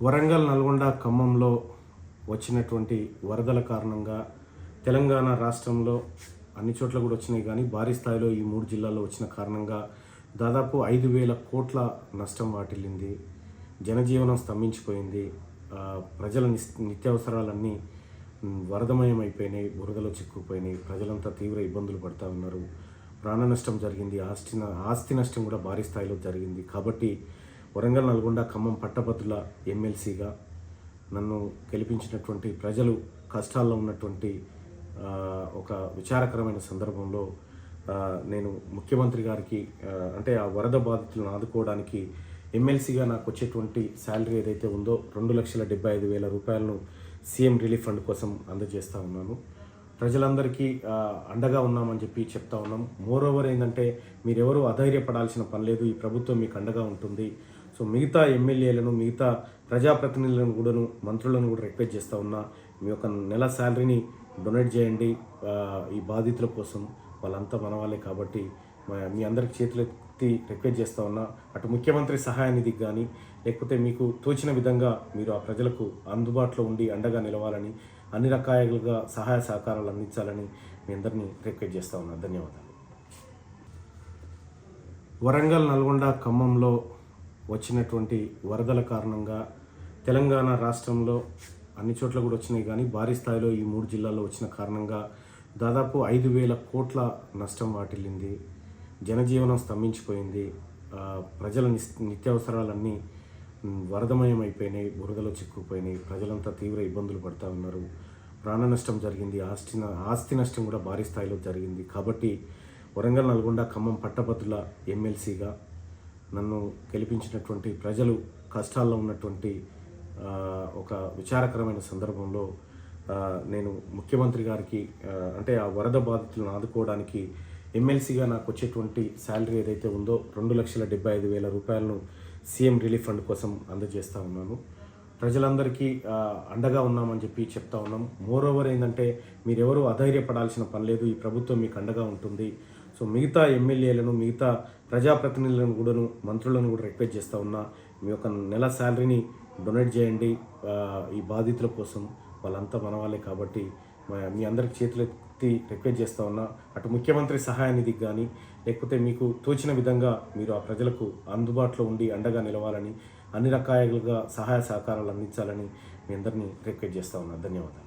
వరంగల్, నల్గొండ, ఖమ్మంలో వచ్చినటువంటి వరదల కారణంగా తెలంగాణ రాష్ట్రంలో అన్ని చోట్ల కూడా వచ్చినాయి, కానీ భారీ స్థాయిలో ఈ 3 జిల్లాల్లో వచ్చిన కారణంగా దాదాపు 5,000 కోట్ల నష్టం వాటిల్లింది. జనజీవనం స్తంభించిపోయింది. ప్రజల నిత్యావసరాలన్నీ వరదమయం అయిపోయినాయి, బురదలో చిక్కుపోయినాయి. ప్రజలంతా తీవ్ర ఇబ్బందులు పడుతూ ఉన్నారు. ప్రాణ నష్టం జరిగింది, ఆస్తి నష్టం కూడా భారీ స్థాయిలో జరిగింది. కాబట్టి వరంగల్, నల్గొండ, ఖమ్మం పట్టభద్రుల ఎమ్మెల్సీగా నన్ను గెలిపించినటువంటి ప్రజలు కష్టాల్లో ఉన్నటువంటి ఒక విచారకరమైన సందర్భంలో నేను ముఖ్యమంత్రి గారికి అంటే ఆ వరద బాధితులను ఆదుకోవడానికి ఎమ్మెల్సీగా నాకు వచ్చేటువంటి శాలరీ ఏదైతే ఉందో 2,75,000 రూపాయలను సీఎం రిలీఫ్ ఫండ్ కోసం అందజేస్తూ ఉన్నాను. ప్రజలందరికీ అండగా ఉన్నామని చెప్పి చెప్తా ఉన్నాం. మోరోవర్ ఏంటంటే మీరెవరూ అధైర్యపడాల్సిన పని లేదు, ఈ ప్రభుత్వం మీకు అండగా ఉంటుంది. సో మిగతా ఎమ్మెల్యేలను, మిగతా ప్రజాప్రతినిధులను కూడాను, మంత్రులను కూడా రిక్వెస్ట్ చేస్తూ ఉన్నా, మీ యొక్క నెల శాలరీని డొనేట్ చేయండి ఈ బాధితుల కోసం. వాళ్ళంతా మన వాళ్ళే కాబట్టి మీ అందరికి చేతులెత్తి రిక్వెస్ట్ చేస్తూ ఉన్నా. అటు ముఖ్యమంత్రి సహాయ నిధికి కానీ, లేకపోతే మీకు తోచిన విధంగా మీరు ఆ ప్రజలకు అందుబాటులో ఉండి అండగా నిలవాలని, అన్ని రకాలుగా సహాయ సహకారాలు అందించాలని మీ అందరినీ రిక్వెస్ట్ చేస్తూ ఉన్నా. ధన్యవాదాలు. వరంగల్, నల్గొండ, ఖమ్మంలో వచ్చినటువంటి వరదల కారణంగా తెలంగాణ రాష్ట్రంలో అన్ని చోట్ల కూడా వచ్చినాయి, కానీ భారీ స్థాయిలో ఈ 3 జిల్లాల్లో వచ్చిన కారణంగా దాదాపు 5,000 కోట్ల నష్టం వాటిల్లింది. జనజీవనం స్తంభించిపోయింది. ప్రజల నిత్యావసరాలన్నీ వరదమయం అయిపోయినాయి, బురదలో చిక్కుపోయినాయి. ప్రజలంతా తీవ్ర ఇబ్బందులు పడుతూ ఉన్నారు. ప్రాణ నష్టం జరిగింది, ఆస్తి నష్టం కూడా భారీ స్థాయిలో జరిగింది. కాబట్టి వరంగల్, నల్గొండ, ఖమ్మం పట్టభద్రుల ఎమ్మెల్సీగా నన్ను గెలిపించినటువంటి ప్రజలు కష్టాల్లో ఉన్నటువంటి ఒక విచారకరమైన సందర్భంలో నేను ముఖ్యమంత్రి గారికి అంటే ఆ వరద బాధితులను ఆదుకోవడానికి ఎమ్మెల్సీగా నాకు వచ్చేటువంటి శాలరీ ఏదైతే ఉందో 2,75,000 రూపాయలను సీఎం రిలీఫ్ ఫండ్ కోసం అందజేస్తూ ఉన్నాను. ప్రజలందరికీ అండగా ఉన్నామని చెప్పి చెప్తా ఉన్నాం. మోరోవర్ ఏంటంటే మీరెవరూ అధైర్యపడాల్సిన పని లేదు, ఈ ప్రభుత్వం మీకు అండగా ఉంటుంది. సో మిగతా ఎమ్మెల్యేలను, మిగతా ప్రజాప్రతినిధులను కూడాను, మంత్రులను కూడా రిక్వెస్ట్ చేస్తూ ఉన్నా, మీ యొక్క నెల శాలరీని డొనేట్ చేయండి ఈ బాధితుల కోసం. వాళ్ళంతా మన వాళ్ళే కాబట్టి మీ అందరికి చేతులెత్తి రిక్వెస్ట్ చేస్తూ ఉన్నా. అటు ముఖ్యమంత్రి సహాయ నిధికి కానీ, లేకపోతే మీకు తోచిన విధంగా మీరు ఆ ప్రజలకు అందుబాటులో ఉండి అండగా నిలవాలని, అన్ని రకాలుగా సహాయ సహకారాలు అందించాలని మీ అందరినీ రిక్వెస్ట్ చేస్తూ ఉన్నా. ధన్యవాదాలు.